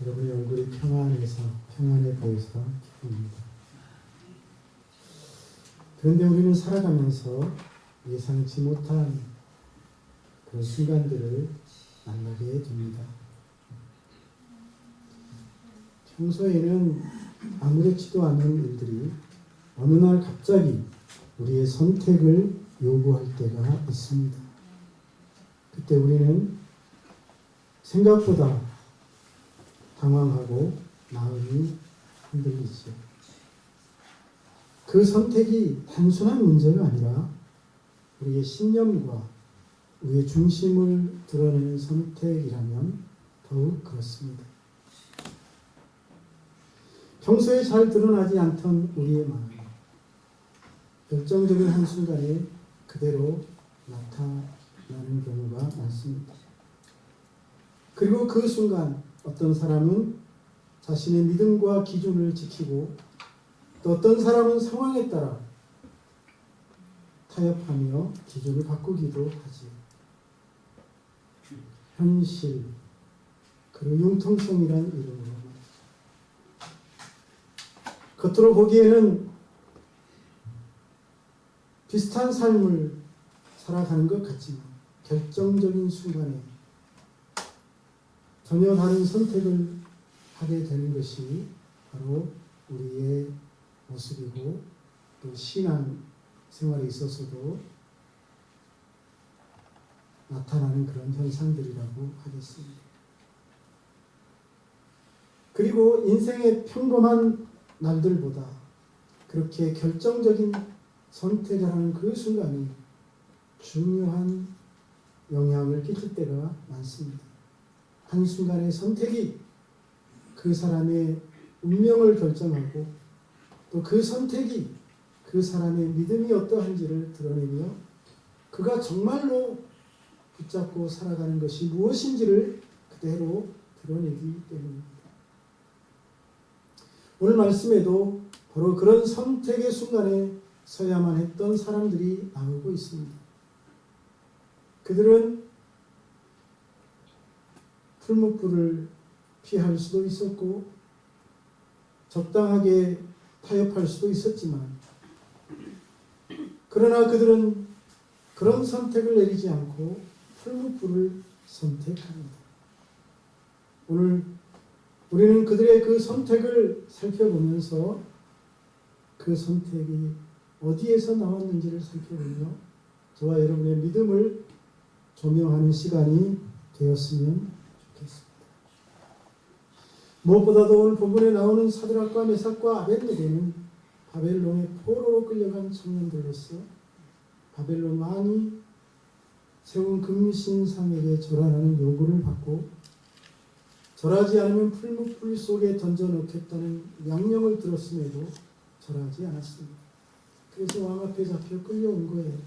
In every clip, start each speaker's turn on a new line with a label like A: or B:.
A: 여러분의 얼굴이 평안해 보여서 기쁩니다. 그런데 우리는 살아가면서 예상치 못한 그런 순간들을 만나게 됩니다. 평소에는 아무렇지도 않은 일들이 어느 날 갑자기 우리의 선택을 요구할 때가 있습니다. 그때 우리는 생각보다 당황하고 마음이 흔들리죠. 그 선택이 단순한 문제가 아니라 우리의 신념과 우리의 중심을 드러내는 선택이라면 더욱 그렇습니다. 평소에 잘 드러나지 않던 우리의 마음, 결정적인 한순간에 그대로 나타나는 경우가 많습니다. 그리고 그 순간 어떤 사람은 자신의 믿음과 기준을 지키고 또 어떤 사람은 상황에 따라 타협하며 기준을 바꾸기도 하지. 현실, 그리고 융통성이란 이름으로 겉으로 보기에는 비슷한 삶을 살아가는 것 같지만 결정적인 순간에 전혀 다른 선택을 하게 되는 것이 바로 우리의 모습이고 또 신앙 생활에 있어서도 나타나는 그런 현상들이라고 하겠습니다. 그리고 인생의 평범한 날들보다 그렇게 결정적인 선택을 하는 그 순간이 중요한 영향을 끼칠 때가 많습니다. 한순간의 선택이 그 사람의 운명을 결정하고 또 그 선택이 그 사람의 믿음이 어떠한지를 드러내며 그가 정말로 붙잡고 살아가는 것이 무엇인지를 그대로 드러내기 때문입니다. 오늘 말씀에도 바로 그런 선택의 순간에 서야만 했던 사람들이 나오고 있습니다. 그들은 풀무불을 피할 수도 있었고 적당하게 타협할 수도 있었지만 그러나 그들은 그런 선택을 내리지 않고 풀무불을 선택합니다. 오늘 우리는 그들의 그 선택을 살펴보면서 그 선택이 어디에서 나왔는지를 살펴보며 저와 여러분의 믿음을 조명하는 시간이 되었으면 좋겠습니다. 무엇보다도 오늘 본문에 나오는 사드락과 메삭과 아벳네고는 바벨론의 포로로 끌려간 청년들로서 바벨론 왕이 세운 금신상에게 절하라는 요구를 받고 절하지 않으면 풀무불 속에 던져놓겠다는 명령을 들었음에도 절하지 않았습니다. 그래서 왕 앞에 잡혀 끌려온 거예요.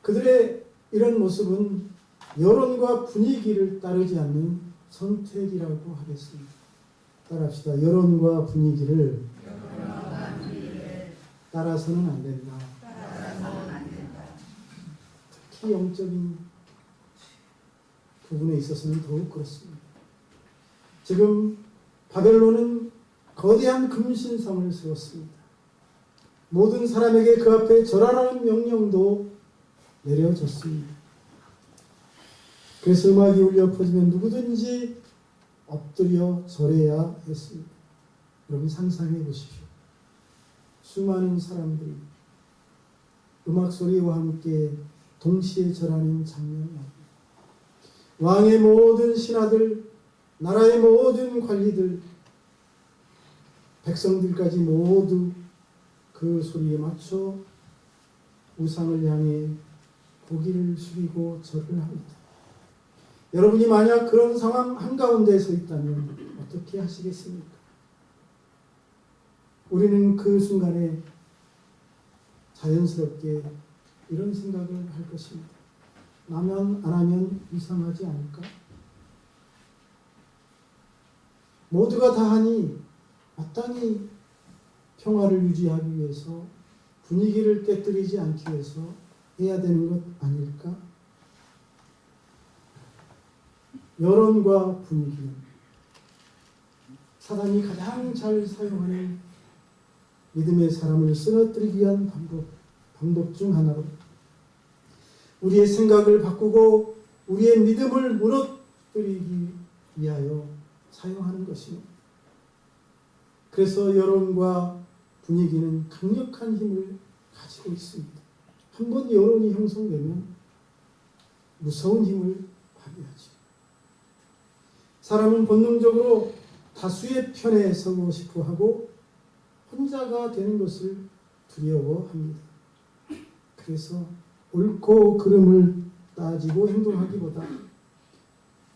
A: 그들의 이런 모습은 여론과 분위기를 따르지 않는 선택이라고 하겠습니다. 따라합시다. 여론과 분위기를 따라서는 안 된다. 특히 영적인 부분에 있어서는 더욱 그렇습니다. 지금 바벨론은 거대한 금신상을 세웠습니다. 모든 사람에게 그 앞에 절하라는 명령도 내려졌습니다. 그래서 음악이 울려 퍼지면 누구든지 엎드려 절해야 했습니다. 여러분 상상해 보십시오. 수많은 사람들이 음악 소리와 함께 동시에 절하는 장면이 왕의 모든 신하들, 나라의 모든 관리들, 백성들까지 모두 그 소리에 맞춰 우상을 향해 고기를 숙이고 절을 합니다. 여러분이 만약 그런 상황 한가운데 서 있다면 어떻게 하시겠습니까? 우리는 그 순간에 자연스럽게 이런 생각을 할 것입니다. 나면 안 하면 이상하지 않을까? 모두가 다 하니 마땅히 평화를 유지하기 위해서 분위기를 깨뜨리지 않기 위해서 해야 되는 것 아닐까? 여론과 분위기는 사단이 가장 잘 사용하는 믿음의 사람을 쓰러뜨리기 위한 방법 중 하나로 우리의 생각을 바꾸고 우리의 믿음을 무너뜨리기 위하여 사용하는 것입니다. 그래서 여론과 분위기는 강력한 힘을 가지고 있습니다. 한번 여론이 형성되면 무서운 힘을 발휘하죠. 사람은 본능적으로 다수의 편에 서고 싶어 하고 혼자가 되는 것을 두려워합니다. 그래서 옳고 그름을 따지고 행동하기보다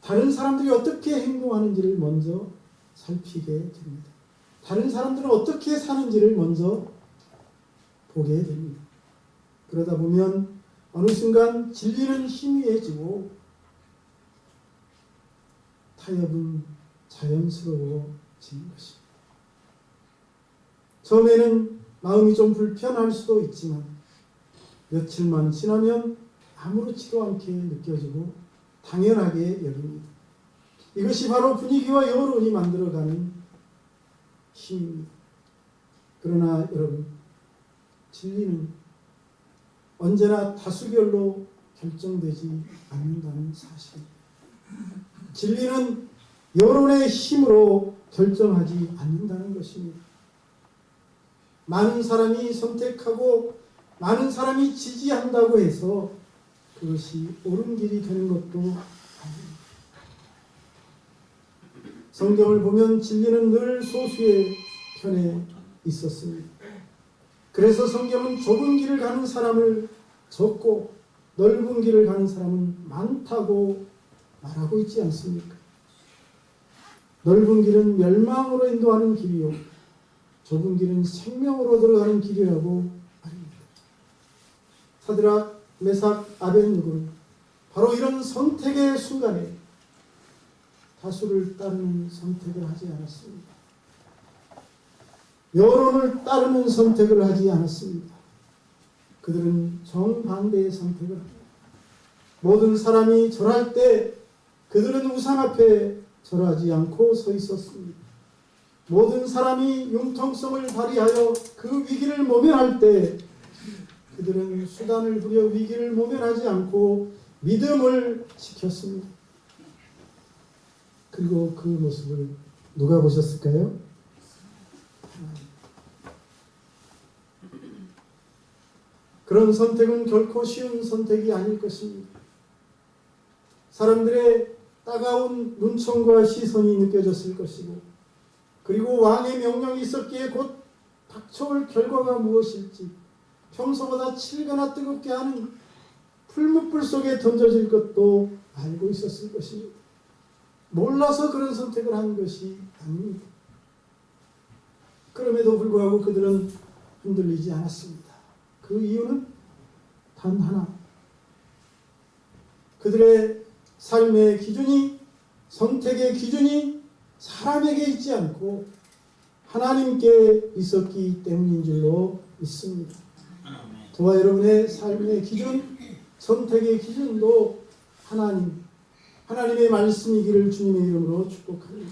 A: 다른 사람들이 어떻게 행동하는지를 먼저 살피게 됩니다. 다른 사람들은 어떻게 사는지를 먼저 보게 됩니다. 그러다 보면 어느 순간 진리는 희미해지고 타협은 자연스러워지는 것입니다. 처음에는 마음이 좀 불편할 수도 있지만 며칠만 지나면 아무렇지도 않게 느껴지고 당연하게 여깁니다. 이것이 바로 분위기와 여론이 만들어가는 힘입니다. 그러나 여러분, 진리는 언제나 다수결로 결정되지 않는다는 사실입니다. 진리는 여론의 힘으로 결정하지 않는다는 것입니다. 많은 사람이 선택하고 많은 사람이 지지한다고 해서 그것이 옳은 길이 되는 것도 아닙니다. 성경을 보면 진리는 늘 소수의 편에 있었습니다. 그래서 성경은 좁은 길을 가는 사람을 적고 넓은 길을 가는 사람은 많다고 말하고 있지 않습니까? 넓은 길은 멸망으로 인도하는 길이요 좁은 길은 생명으로 들어가는 길이라고 말입니다. 사드락, 메삭, 아벳느고는 바로 이런 선택의 순간에 다수를 따르는 선택을 하지 않았습니다. 여론을 따르는 선택을 하지 않았습니다. 그들은 정반대의 선택을 합니다. 모든 사람이 절할 때 그들은 우상 앞에 절하지 않고 서 있었습니다. 모든 사람이 융통성을 발휘하여 그 위기를 모면할 때 그들은 수단을 부려 위기를 모면하지 않고 믿음을 지켰습니다. 그리고 그 모습을 누가 보셨을까요? 그런 선택은 결코 쉬운 선택이 아닐 것입니다. 사람들의 따가운 눈총과 시선이 느껴졌을 것이고 그리고 왕의 명령이 있었기에 곧 닥쳐올 결과가 무엇일지 평소보다 7배나 뜨겁게 하는 풀무불 속에 던져질 것도 알고 있었을 것입니다. 몰라서 그런 선택을 한 것이 아닙니다. 그럼에도 불구하고 그들은 흔들리지 않았습니다. 그 이유는 단 하나. 그들의 삶의 기준이, 선택의 기준이 사람에게 있지 않고 하나님께 있었기 때문인 줄로 믿습니다. 저와 여러분의 삶의 기준, 선택의 기준도 하나님의 말씀이기를 주님의 이름으로 축복합니다.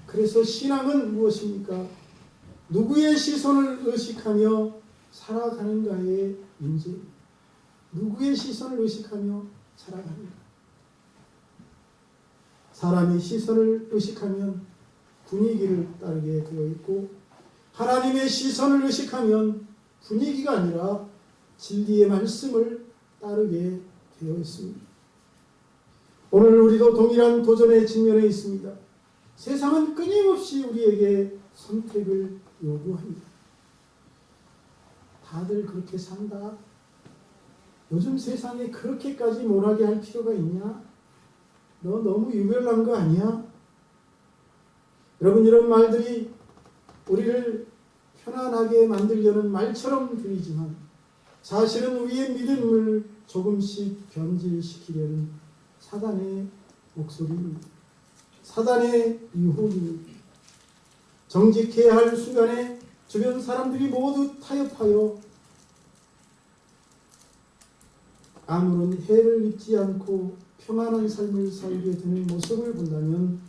A: 그래서 신앙은 무엇입니까? 누구의 시선을 의식하며 살아가는가의 문제입니다. 누구의 시선을 의식하며 살아가는가? 사람의 시선을 의식하면 분위기를 따르게 되어 있고 하나님의 시선을 의식하면 분위기가 아니라 진리의 말씀을 따르게 되어 있습니다. 오늘 우리도 동일한 도전에 직면해 있습니다. 세상은 끊임없이 우리에게 선택을 요구합니다. 다들 그렇게 산다. 요즘 세상에 그렇게까지 못하게 할 필요가 있냐? 너 너무 유별난 거 아니야? 여러분, 이런 말들이 우리를 편안하게 만들려는 말처럼 들리지만 사실은 우리의 믿음을 조금씩 변질시키려는 사단의 목소리입니다. 사단의 유혹입니다. 정직해야 할 순간에 주변 사람들이 모두 타협하여 아무런 해를 입지 않고 평안한 삶을 살게 되는 모습을 본다면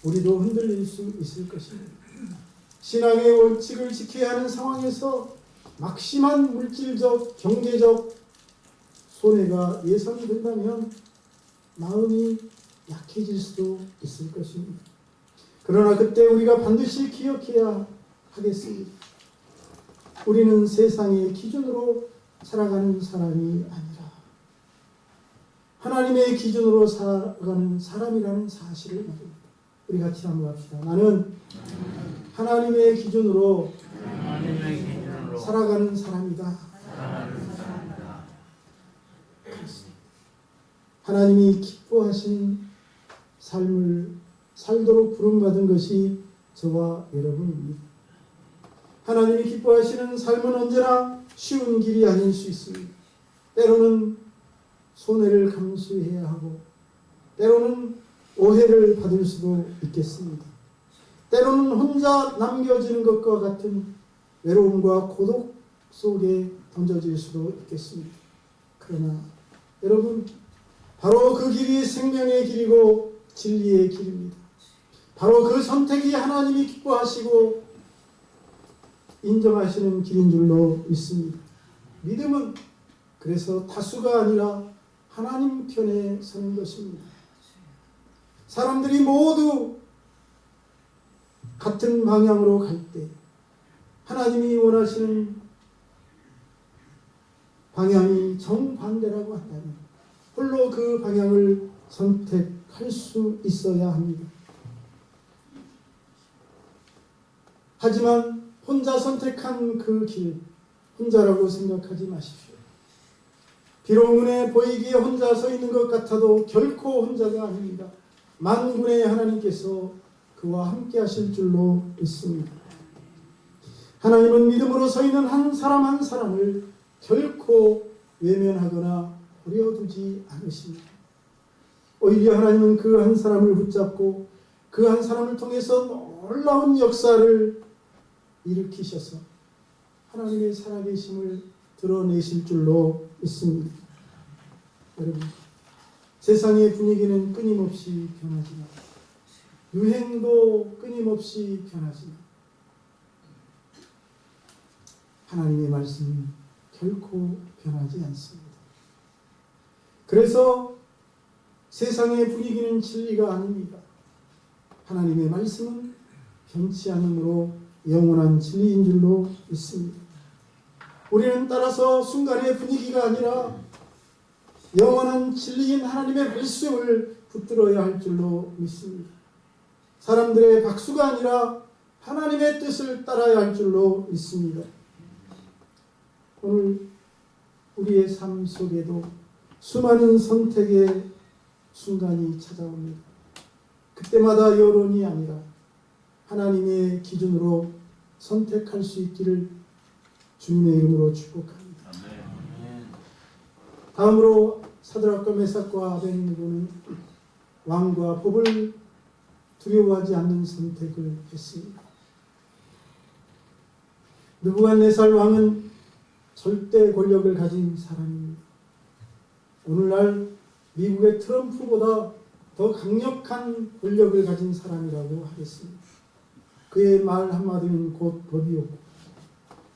A: 우리도 흔들릴 수 있을 것입니다. 신앙의 원칙을 지켜야 하는 상황에서 막심한 물질적, 경제적 손해가 예상된다면 마음이 약해질 수도 있을 것입니다. 그러나 그때 우리가 반드시 기억해야 하겠습니다. 우리는 세상의 기준으로 살아가는 사람이 아니라 하나님의 기준으로 살아가는 사람이라는 사실을 말입니다. 우리 같이 한번 합시다. 나는 하나님의 기준으로 살아가는 사람이다. 하나님이 기뻐하신 삶을 살도록 부름받은 것이 저와 여러분입니다. 하나님이 기뻐하시는 삶은 언제나 쉬운 길이 아닐 수 있습니다. 때로는 손해를 감수해야 하고 때로는 오해를 받을 수도 있겠습니다. 때로는 혼자 남겨지는 것과 같은 외로움과 고독 속에 던져질 수도 있겠습니다. 그러나 여러분, 바로 그 길이 생명의 길이고 진리의 길입니다. 바로 그 선택이 하나님이 기뻐하시고 인정하시는 길인 줄로 믿습니다. 믿음은 그래서 다수가 아니라 하나님 편에 서는 것입니다. 사람들이 모두 같은 방향으로 갈 때 하나님이 원하시는 방향이 정반대라고 한다면 홀로 그 방향을 선택할 수 있어야 합니다. 하지만 혼자 선택한 그 길, 혼자라고 생각하지 마십시오. 비록 눈에 보이기에 혼자 서 있는 것 같아도 결코 혼자가 아닙니다. 만군의 하나님께서 그와 함께 하실 줄로 믿습니다. 하나님은 믿음으로 서 있는 한 사람 한 사람을 결코 외면하거나 버려두지 않으십니다. 오히려 하나님은 그 한 사람을 붙잡고 그 한 사람을 통해서 놀라운 역사를 일으키셔서 하나님의 살아계심을 드러내실 줄로 믿습니다. 여러분, 세상의 분위기는 끊임없이 변하지만 유행도 끊임없이 변하지만 하나님의 말씀은 결코 변하지 않습니다. 그래서 세상의 분위기는 진리가 아닙니다. 하나님의 말씀은 변치 않으므로 영원한 진리인 줄로 믿습니다. 우리는 따라서 순간의 분위기가 아니라 영원한 진리인 하나님의 말씀을 붙들어야 할 줄로 믿습니다. 사람들의 박수가 아니라 하나님의 뜻을 따라야 할 줄로 믿습니다. 오늘 우리의 삶 속에도 수많은 선택의 순간이 찾아옵니다. 그때마다 여론이 아니라 하나님의 기준으로 선택할 수 있기를 주님의 이름으로 축복합니다. 다음으로 사드락과 메삭과 아벳느고는 왕과 법을 두려워하지 않는 선택을 했습니다. 느부갓네살 왕은 절대 권력을 가진 사람입니다. 오늘날 미국의 트럼프보다 더 강력한 권력을 가진 사람이라고 하겠습니다. 그의 말 한마디는 곧 법이었고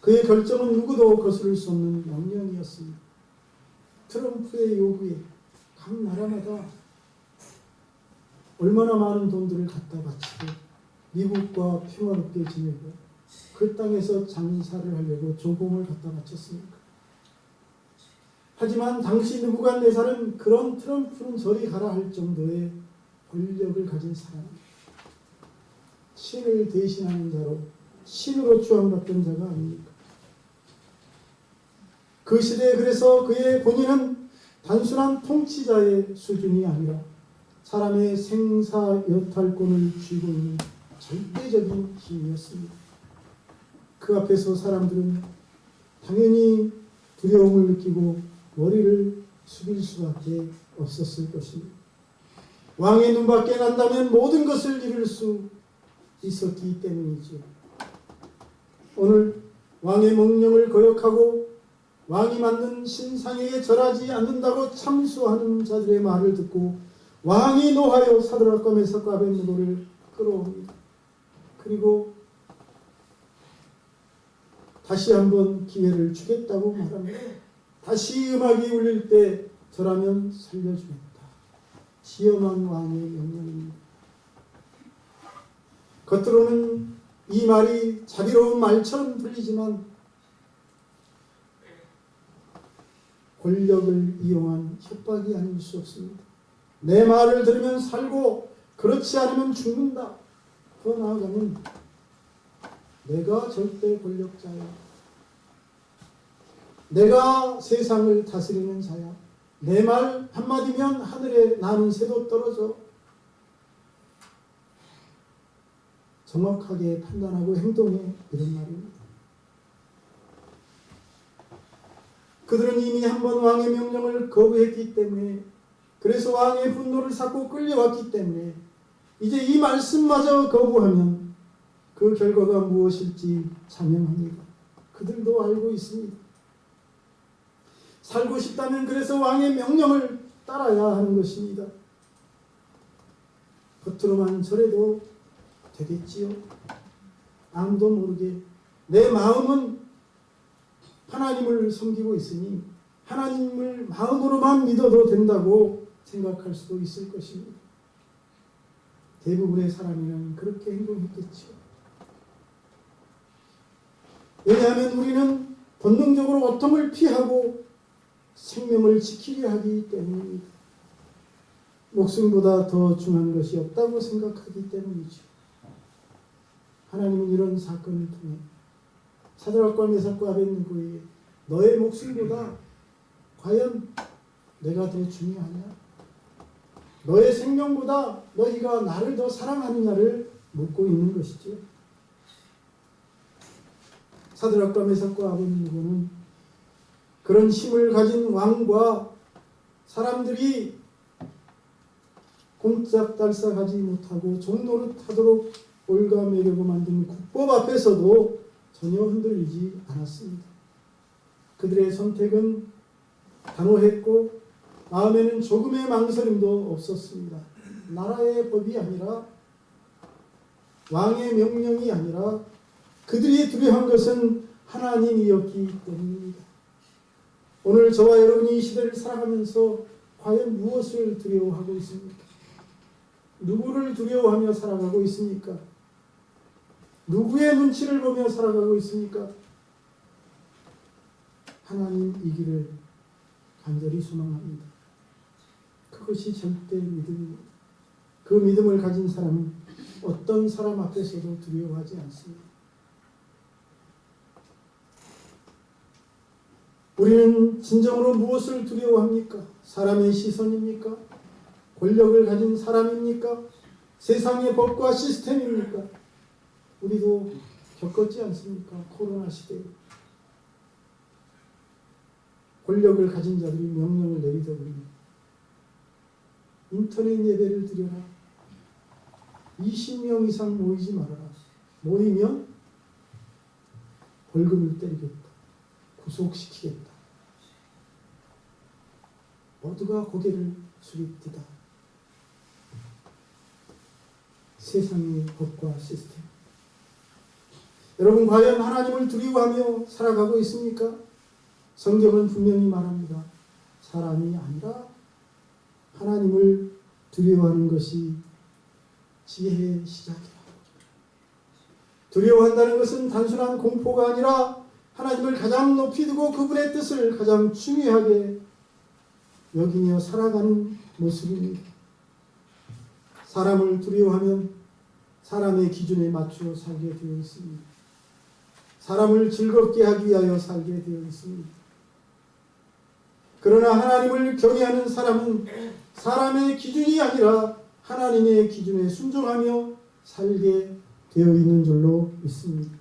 A: 그의 결정은 누구도 거스를 수 없는 명령이었습니다. 트럼프의 요구에 각 나라마다 얼마나 많은 돈들을 갖다 바치고 미국과 평화롭게 지내고 그 땅에서 장사를 하려고 조공을 갖다 바쳤습니까? 하지만 당시 느부갓네살은 그런 트럼프는 저리 가라 할 정도의 권력을 가진 사람입니다. 신을 대신하는 자로 신으로 추앙받던 자가 아닙니까? 그 시대에 그래서 그의 본인은 단순한 통치자의 수준이 아니라 사람의 생사여탈권을 쥐고 있는 절대적인 힘이었습니다. 그 앞에서 사람들은 당연히 두려움을 느끼고 머리를 숙일 수밖에 없었을 것입니다. 왕의 눈밖에 난다면 모든 것을 잃을 수 있었기 때문이죠. 오늘 왕의 명령을 거역하고 왕이 만든 신상에게 절하지 않는다고 참수하는 자들의 말을 듣고 왕이 노하여 사드락과 메삭과 아벳느고를 끌어옵니다. 그리고 다시 한번 기회를 주겠다고 말합니다. 다시 음악이 울릴 때 저라면 살려주겠다. 시험한 왕의 명령입니다. 겉으로는 이 말이 자비로운 말처럼 들리지만 권력을 이용한 협박이 아닐 수 없습니다. 내 말을 들으면 살고 그렇지 않으면 죽는다. 더 나아가면 내가 절대 권력자야. 내가 세상을 다스리는 자야. 내 말 한마디면 하늘에 나는 새도 떨어져. 정확하게 판단하고 행동해. 이런 말입니다. 그들은 이미 한 번 왕의 명령을 거부했기 때문에, 그래서 왕의 분노를 샀고 끌려왔기 때문에 이제 이 말씀마저 거부하면 그 결과가 무엇일지 자명합니다. 그들도 알고 있습니다. 살고 싶다면 그래서 왕의 명령을 따라야 하는 것입니다. 겉으로만 저래도 되겠지요. 아무도 모르게 내 마음은 하나님을 섬기고 있으니 하나님을 마음으로만 믿어도 된다고 생각할 수도 있을 것입니다. 대부분의 사람이란 그렇게 행동했겠죠. 왜냐하면 우리는 본능적으로 고통을 피하고 생명을 지키려 하기 때문입니다. 목숨보다 더 중요한 것이 없다고 생각하기 때문이죠. 하나님은 이런 사건을 통해 사드락과 메삭과 아벳느고에게 너의 목숨보다 과연 내가 더 중요하냐? 너의 생명보다 너희가 나를 더 사랑하느냐를 묻고 있는 것이죠. 사드락과 메삭과 아벳느고는 그런 힘을 가진 왕과 사람들이 꼼짝달싹하지 못하고 종노릇하도록 올가매려고 만든 국법 앞에서도 전혀 흔들리지 않았습니다. 그들의 선택은 단호했고 마음에는 조금의 망설임도 없었습니다. 나라의 법이 아니라 왕의 명령이 아니라 그들이 두려워한 것은 하나님이었기 때문입니다. 오늘 저와 여러분이 이 시대를 살아가면서 과연 무엇을 두려워하고 있습니까? 누구를 두려워하며 살아가고 있습니까? 누구의 눈치를 보며 살아가고 있습니까? 하나님이기를 간절히 소망합니다. 그것이 절대 믿음입니다. 그 믿음을 가진 사람은 어떤 사람 앞에서도 두려워하지 않습니다. 우리는 진정으로 무엇을 두려워합니까? 사람의 시선입니까? 권력을 가진 사람입니까? 세상의 법과 시스템입니까? 우리도 겪었지 않습니까? 코로나 시대에 권력을 가진 자들이 명령을 내리다 보니 인터넷 예배를 드려라. 20명 이상 모이지 말아라. 모이면 벌금을 때리겠다. 구속시키겠다. 모두가 고개를 숙입디다. 세상의 법과 시스템. 여러분 과연 하나님을 두려워하며 살아가고 있습니까? 성경은 분명히 말합니다. 사람이 아니라 하나님을 두려워하는 것이 지혜의 시작이다. 두려워한다는 것은 단순한 공포가 아니라 하나님을 가장 높이 두고 그분의 뜻을 가장 중요하게 여기며 살아가는 모습입니다. 사람을 두려워하면 사람의 기준에 맞추어 살게 되어 있습니다. 사람을 즐겁게 하기 위하여 살게 되어 있습니다. 그러나 하나님을 경외하는 사람은 사람의 기준이 아니라 하나님의 기준에 순종하며 살게 되어 있는 줄로 믿습니다.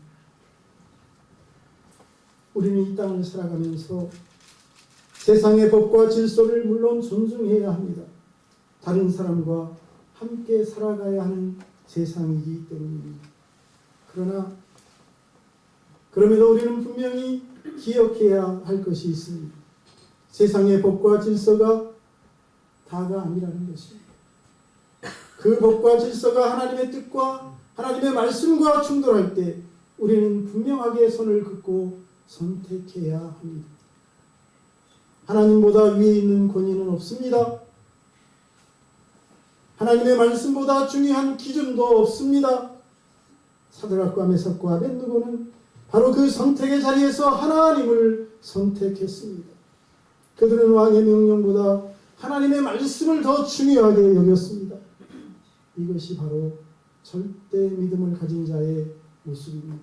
A: 우리는 이 땅을 살아가면서 세상의 법과 질서를 물론 존중해야 합니다. 다른 사람과 함께 살아가야 하는 세상이기 때문입니다. 그럼에도 우리는 분명히 기억해야 할 것이 있습니다. 세상의 법과 질서가 다가 아니라는 것입니다. 그 법과 질서가 하나님의 뜻과 하나님의 말씀과 충돌할 때 우리는 분명하게 선을 긋고 선택해야 합니다. 하나님보다 위에 있는 권위는 없습니다. 하나님의 말씀보다 중요한 기준도 없습니다. 사드락과 메삭과 아벳느고는 바로 그 선택의 자리에서 하나님을 선택했습니다. 그들은 왕의 명령보다 하나님의 말씀을 더 중요하게 여겼습니다. 이것이 바로 절대 믿음을 가진 자의 모습입니다.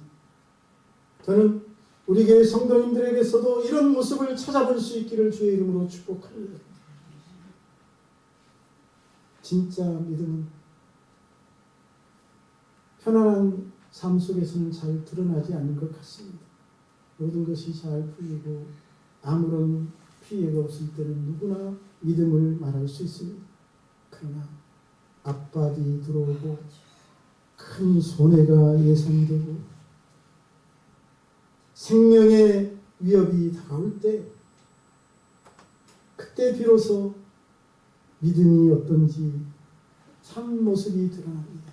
A: 저는 우리 교회 성도님들에게서도 이런 모습을 찾아볼 수 있기를 주의 이름으로 축복합니다. 진짜 믿음은 편안한 삶 속에서는 잘 드러나지 않는 것 같습니다. 모든 것이 잘 풀리고 아무런 피해가 없을 때는 누구나 믿음을 말할 수 있습니다. 그러나 압박이 들어오고 큰 손해가 예상되고 생명의 위협이 다가올 때 그때 비로소 믿음이 어떤지 참 모습이 드러납니다.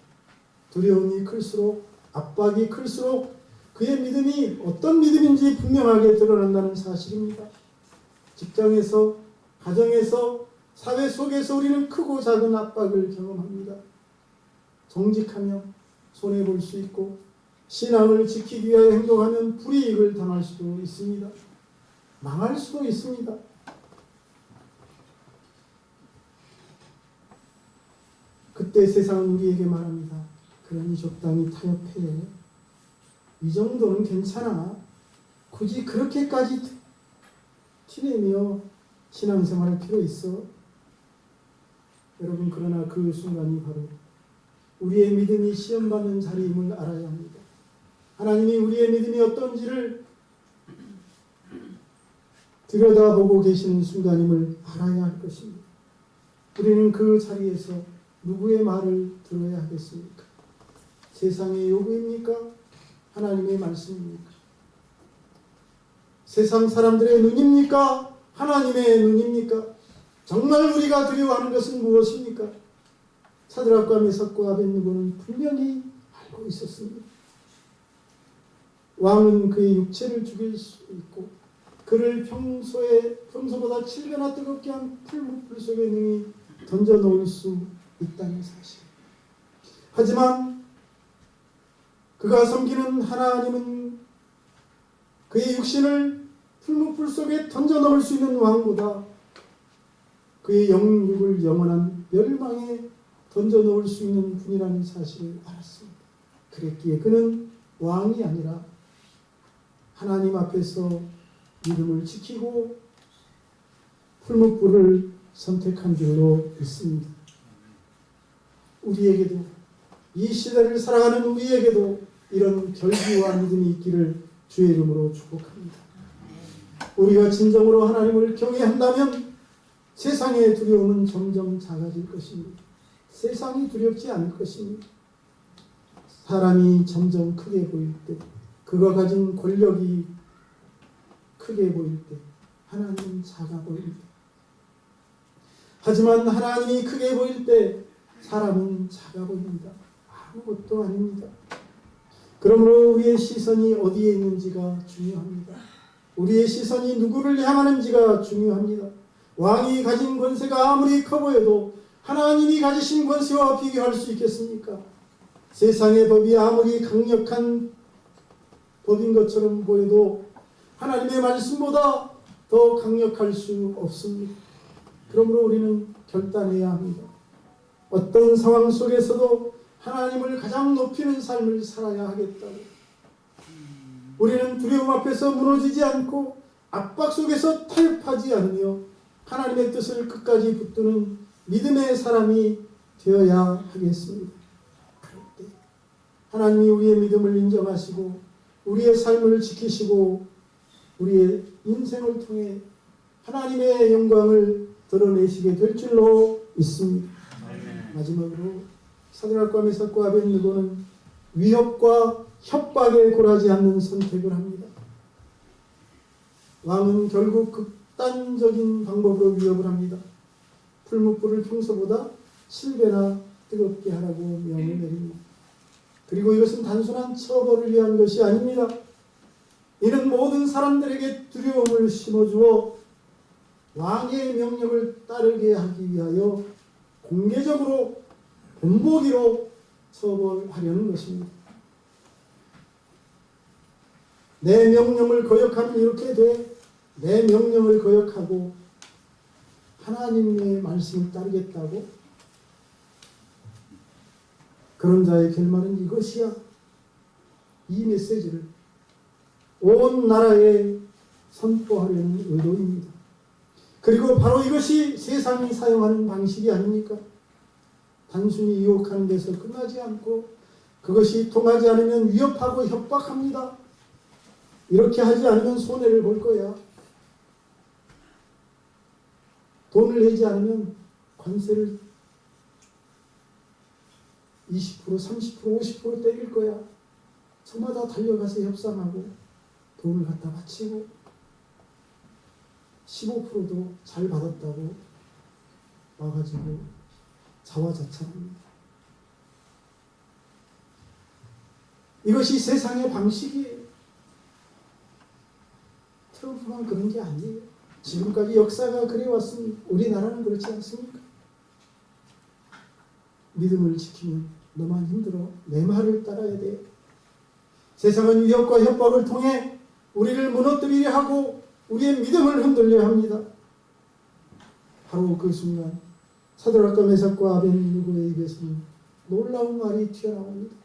A: 두려움이 클수록 압박이 클수록 그의 믿음이 어떤 믿음인지 분명하게 드러난다는 사실입니다. 직장에서, 가정에서, 사회 속에서 우리는 크고 작은 압박을 경험합니다. 정직하면 손해볼 수 있고 신앙을 지키기 위하여 행동하면 불이익을 당할 수도 있습니다. 망할 수도 있습니다. 그때 세상은 우리에게 말합니다. 그러니 적당히 타협해. 이 정도는 괜찮아. 굳이 그렇게까지 티내며 신앙생활할 필요 있어. 여러분, 그러나 그 순간이 바로 우리의 믿음이 시험받는 자리임을 알아야 합니다. 하나님이 우리의 믿음이 어떤지를 들여다보고 계시는 순간임을 알아야 할 것입니다. 우리는 그 자리에서 누구의 말을 들어야 하겠습니까? 세상의 요구입니까? 하나님의 말씀입니까? 세상 사람들의 눈입니까? 하나님의 눈입니까? 정말 우리가 두려워하는 것은 무엇입니까? 사드락과 메삭과 아벳느고는 분명히 알고 있었습니다. 왕은 그의 육체를 죽일 수 있고 그를 평소보다 7배나 뜨겁게 한 풀무불 속에 능히 던져 놓을 수 있다는 사실. 하지만 그가 섬기는 하나님은 그의 육신을 풀무불 속에 던져 넣을 수 있는 왕보다 그의 영육을 영원한 멸망에 던져 넣을 수 있는 분이라는 사실을 알았습니다. 그랬기에 그는 왕이 아니라 하나님 앞에서 믿음을 지키고 풀무불을 선택한 줄로 믿습니다. 우리에게도, 이 시대를 살아가는 우리에게도 이런 결기와 믿음이 있기를 주의 이름으로 축복합니다. 우리가 진정으로 하나님을 경외한다면 세상의 두려움은 점점 작아질 것입니다. 세상이 두렵지 않을 것입니다. 사람이 점점 크게 보일 때, 그가 가진 권력이 크게 보일 때 하나님은 작아 보입니다. 하지만 하나님이 크게 보일 때 사람은 작아 보입니다. 아무것도 아닙니다. 그러므로 우리의 시선이 어디에 있는지가 중요합니다. 우리의 시선이 누구를 향하는지가 중요합니다. 왕이 가진 권세가 아무리 커 보여도 하나님이 가지신 권세와 비교할 수 있겠습니까? 세상의 법이 아무리 강력한 법인 것처럼 보여도 하나님의 말씀보다 더 강력할 수 없습니다. 그러므로 우리는 결단해야 합니다. 어떤 상황 속에서도 하나님을 가장 높이는 삶을 살아야 하겠다고. 우리는 두려움 앞에서 무너지지 않고 압박 속에서 타협하지 않으며 하나님의 뜻을 끝까지 붙드는 믿음의 사람이 되어야 하겠습니다. 그럴 때 하나님이 우리의 믿음을 인정하시고 우리의 삶을 지키시고 우리의 인생을 통해 하나님의 영광을 드러내시게 될 줄로 믿습니다. 마지막으로 사드락과 메삭과 아벳느고는 위협과 협박에 굴하지 않는 선택을 합니다. 왕은 결국 극단적인 방법으로 위협을 합니다. 풀무불을 평소보다 7배나 뜨겁게 하라고 명을 내립니다. 그리고 이것은 단순한 처벌을 위한 것이 아닙니다. 이는 모든 사람들에게 두려움을 심어주어 왕의 명령을 따르게 하기 위하여 공개적으로 본보기로 처벌하려는 것입니다. 내 명령을 거역하면 이렇게 돼. 내 명령을 거역하고 하나님의 말씀을 따르겠다고? 그런 자의 결말은 이것이야. 이 메시지를 온 나라에 선포하려는 의도입니다. 그리고 바로 이것이 세상이 사용하는 방식이 아닙니까? 단순히 유혹하는 데서 끝나지 않고 그것이 통하지 않으면 위협하고 협박합니다. 이렇게 하지 않으면 손해를 볼 거야. 돈을 내지 않으면 관세를 20%, 30%, 50% 때릴 거야. 저마다 달려가서 협상하고 돈을 갖다 바치고 15%도 잘 받았다고 와가지고 자화자찬합니다. 이것이 세상의 방식이에요. 트럼프만 그런 게 아니에요. 지금까지 역사가 그래왔습니다. 우리나라는 그렇지 않습니까? 믿음을 지키면 너만 힘들어. 내 말을 따라야 돼. 세상은 위협과 협박을 통해 우리를 무너뜨리려 하고 우리의 믿음을 흔들려 합니다. 바로 그 순간 사드락과 메삭과 아벤느고의 입에서는 놀라운 말이 튀어나옵니다.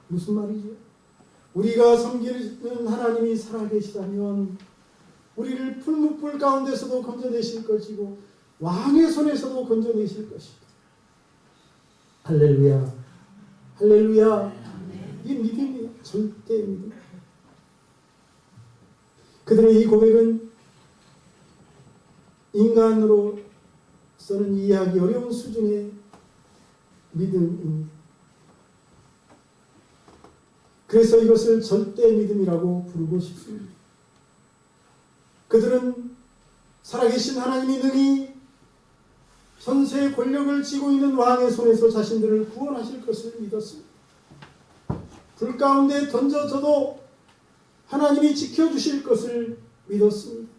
A: 무슨 말이죠? 우리가 섬기는 하나님이 살아계시다면 우리를 풀무불 가운데서도 건져내실 것이고 왕의 손에서도 건져내실 것입니다. 할렐루야, 할렐루야. 이 믿음이 절대 믿음. 그들의 이 고백은 인간으로서는 이해하기 어려운 수준의 믿음입니다. 그래서 이것을 절대 믿음이라고 부르고 싶습니다. 그들은 살아계신 하나님이 능히 전세의 권력을 쥐고 있는 왕의 손에서 자신들을 구원하실 것을 믿었습니다. 불 가운데 던져져도 하나님이 지켜주실 것을 믿었습니다.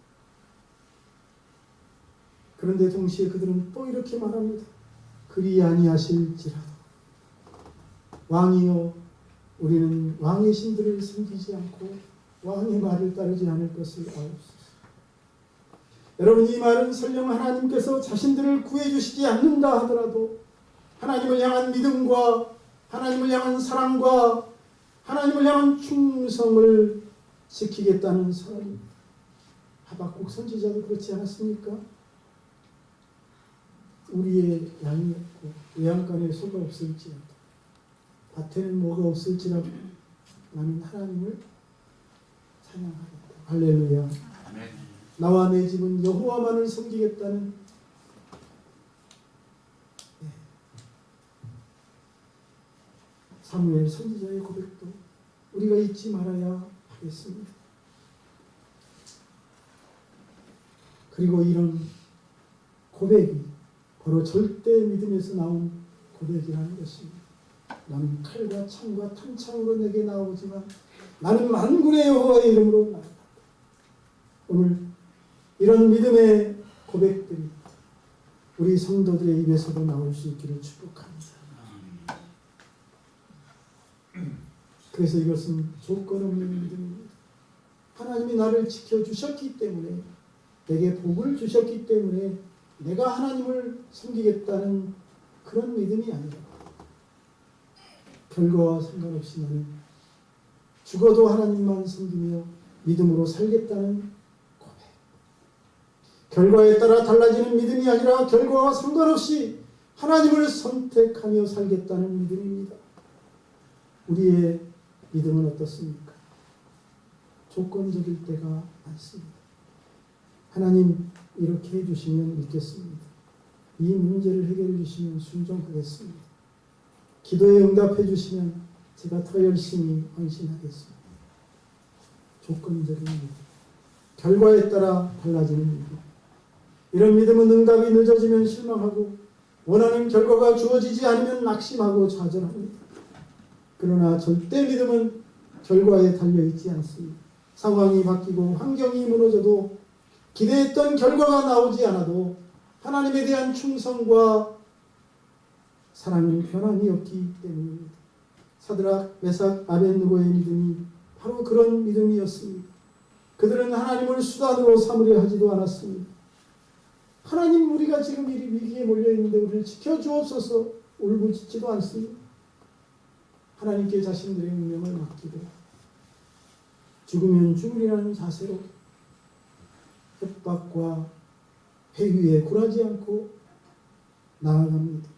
A: 그런데 동시에 그들은 또 이렇게 말합니다. 그리 아니하실지라도 왕이여 우리는 왕의 신들을 섬기지 않고 왕의 말을 따르지 않을 것을 아옵소서. 여러분, 이 말은 설령 하나님께서 자신들을 구해주시지 않는다 하더라도 하나님을 향한 믿음과 하나님을 향한 사랑과 하나님을 향한 충성을 지키겠다는 선언입니다. 하박국 선지자도 그렇지 않았습니까? 우리의 양이 없고 외양간에 소가 없을지라도 밭에는 뭐가 없을지라도 나는 하나님을 찬양하겠다. 할렐루야. 나와 내 집은 여호와만을 섬기겠다는 사무엘 선지자의 고백도 우리가 잊지 말아야 하겠습니다. 그리고 이런 고백이 바로 절대 믿음에서 나온 고백이라는 것입니다. 나는 칼과 창과 탄창으로 내게 나오지만 나는 만군의 여호와의 이름으로 나아간다. 오늘 이런 믿음의 고백들이 우리 성도들의 입에서도 나올 수 있기를 축복합니다. 그래서 이것은 조건 없는 믿음입니다. 하나님이 나를 지켜주셨기 때문에 내게 복을 주셨기 때문에 내가 하나님을 섬기겠다는 그런 믿음이 아니라 결과와 상관없이 나는 죽어도 하나님만 섬기며 믿음으로 살겠다는 고백. 결과에 따라 달라지는 믿음이 아니라 결과와 상관없이 하나님을 선택하며 살겠다는 믿음입니다. 우리의 믿음은 어떻습니까? 조건적일 때가 많습니다. 하나님 이렇게 해주시면 믿겠습니다. 이 문제를 해결해 주시면 순종하겠습니다. 기도에 응답해 주시면 제가 더 열심히 헌신하겠습니다. 조건적인 믿음, 결과에 따라 달라지는 믿음. 이런 믿음은 응답이 늦어지면 실망하고 원하는 결과가 주어지지 않으면 낙심하고 좌절합니다. 그러나 절대 믿음은 결과에 달려있지 않습니다. 상황이 바뀌고 환경이 무너져도 기대했던 결과가 나오지 않아도 하나님에 대한 충성과 사랑은 변함이 없기 때문입니다. 사드락, 메삭, 아벳느고의 믿음이 바로 그런 믿음이었습니다. 그들은 하나님을 수단으로 삼으려 하지도 않았습니다. 하나님, 우리가 지금 이 위기에 몰려있는데 우리를 지켜주옵소서 울부짖지도 않습니다. 하나님께 자신들의 운명을 맡기고 죽으면 죽으리라는 자세로 협박과 회유에 굴하지 않고 나아갑니다.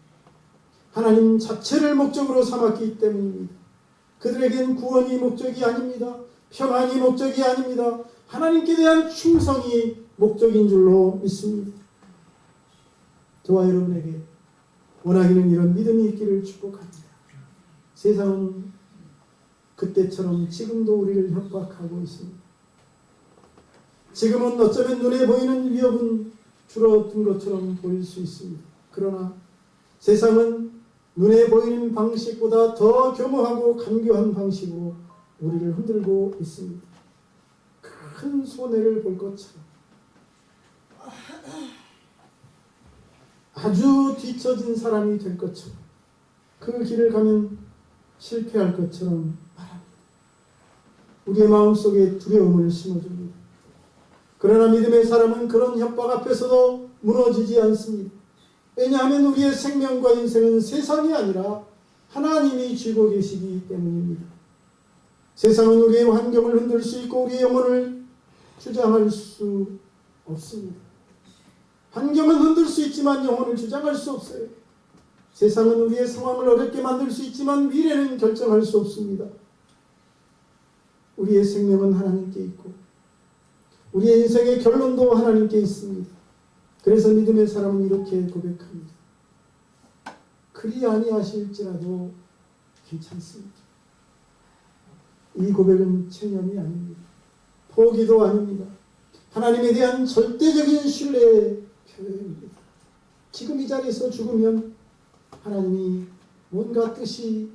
A: 하나님 자체를 목적으로 삼았기 때문입니다. 그들에겐 구원이 목적이 아닙니다. 평안이 목적이 아닙니다. 하나님께 대한 충성이 목적인 줄로 믿습니다. 저와 여러분에게 원하기는 이런 믿음이 있기를 축복합니다. 세상은 그때처럼 지금도 우리를 협박하고 있습니다. 지금은 어쩌면 눈에 보이는 위협은 줄어든 것처럼 보일 수 있습니다. 그러나 세상은 눈에 보이는 방식보다 더 겸허하고 간교한 방식으로 우리를 흔들고 있습니다. 큰 손해를 볼 것처럼, 아주 뒤처진 사람이 될 것처럼, 그 길을 가면 실패할 것처럼 말합니다. 우리의 마음속에 두려움을 심어줍니다. 그러나 믿음의 사람은 그런 협박 앞에서도 무너지지 않습니다. 왜냐하면 우리의 생명과 인생은 세상이 아니라 하나님이 쥐고 계시기 때문입니다. 세상은 우리의 환경을 흔들 수 있고 우리의 영혼을 주장할 수 없습니다. 환경은 흔들 수 있지만 영혼을 주장할 수 없어요. 세상은 우리의 상황을 어렵게 만들 수 있지만 미래는 결정할 수 없습니다. 우리의 생명은 하나님께 있고 우리의 인생의 결론도 하나님께 있습니다. 그래서 믿음의 사람은 이렇게 고백합니다. 그리 아니하실지라도 괜찮습니다. 이 고백은 체념이 아닙니다. 포기도 아닙니다. 하나님에 대한 절대적인 신뢰의 표현입니다. 지금 이 자리에서 죽으면 하나님이 뭔가 뜻이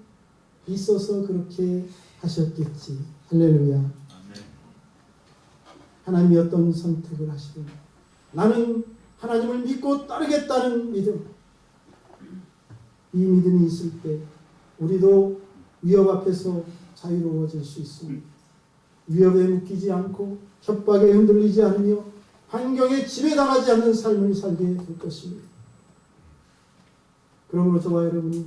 A: 있어서 그렇게 하셨겠지. 할렐루야. 하나님이 어떤 선택을 하시든 나는 하나님을 믿고 따르겠다는 믿음, 이 믿음이 있을 때 우리도 위협 앞에서 자유로워질 수 있습니다. 위협에 묶이지 않고 협박에 흔들리지 않으며 환경에 지배당하지 않는 삶을 살게 될 것입니다. 그러므로 저와 여러분이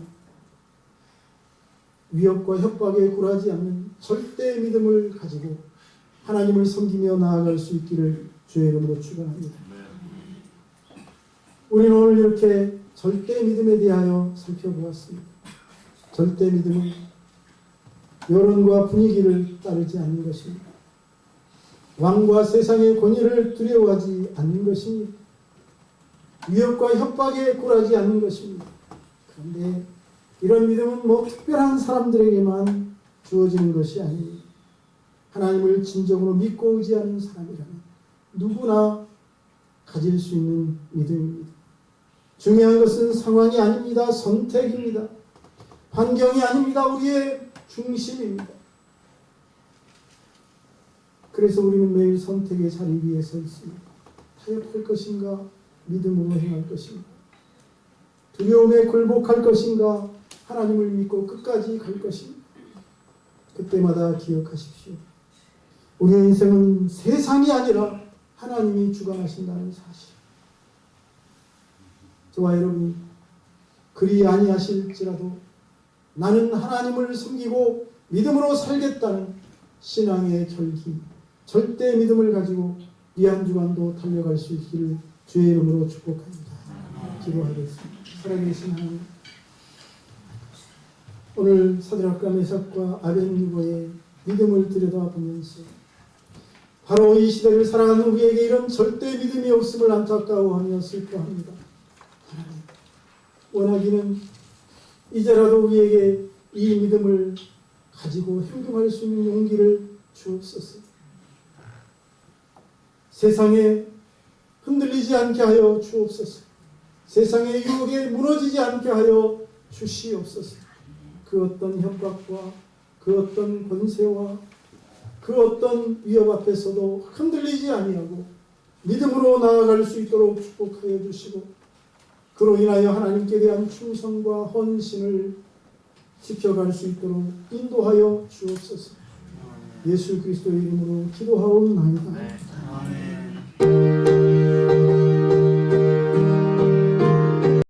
A: 위협과 협박에 굴하지 않는 절대 믿음을 가지고 하나님을 섬기며 나아갈 수 있기를 주의 이름으로 축원합니다. 우리는 오늘 이렇게 절대 믿음에 대하여 살펴보았습니다. 절대 믿음은 여론과 분위기를 따르지 않는 것입니다. 왕과 세상의 권위를 두려워하지 않는 것입니다. 위협과 협박에 굴하지 않는 것입니다. 그런데 이런 믿음은 특별한 사람들에게만 주어지는 것이 아닙니다. 하나님을 진정으로 믿고 의지하는 사람이라면 누구나 가질 수 있는 믿음입니다. 중요한 것은 상황이 아닙니다. 선택입니다. 환경이 아닙니다. 우리의 중심입니다. 그래서 우리는 매일 선택의 자리 위에 서 있습니다. 타협할 것인가? 믿음으로 행할 것인가? 두려움에 굴복할 것인가? 하나님을 믿고 끝까지 갈 것인가? 그때마다 기억하십시오. 우리의 인생은 세상이 아니라 하나님이 주관하신다는 사실. 저와 여러분이 그리 아니하실지라도 나는 하나님을 섬기고 믿음으로 살겠다는 신앙의 결기, 절대 믿음을 가지고 이 한 주간도 달려갈 수 있기를 주의 이름으로 축복합니다. 기도하겠습니다. 살아계신 하나님, 오늘 사드락과 메삭과 아벳느고의 믿음을 들여다보면서 바로 이 시대를 살아가는 우리에게 이런 절대 믿음이 없음을 안타까워하며 슬퍼합니다. 하나님, 원하기는 이제라도 우리에게 이 믿음을 가지고 행동할 수 있는 용기를 주옵소서. 세상에 흔들리지 않게 하여 주옵소서. 세상의 유혹에 무너지지 않게 하여 주시옵소서. 그 어떤 협박과 그 어떤 권세와 그 어떤 위협 앞에서도 흔들리지 아니하고 믿음으로 나아갈 수 있도록 축복하여 주시고, 그로 인하여 하나님께 대한 충성과 헌신을 지켜갈 수 있도록 인도하여 주옵소서. 예수 그리스도의 이름으로 기도하옵나이다.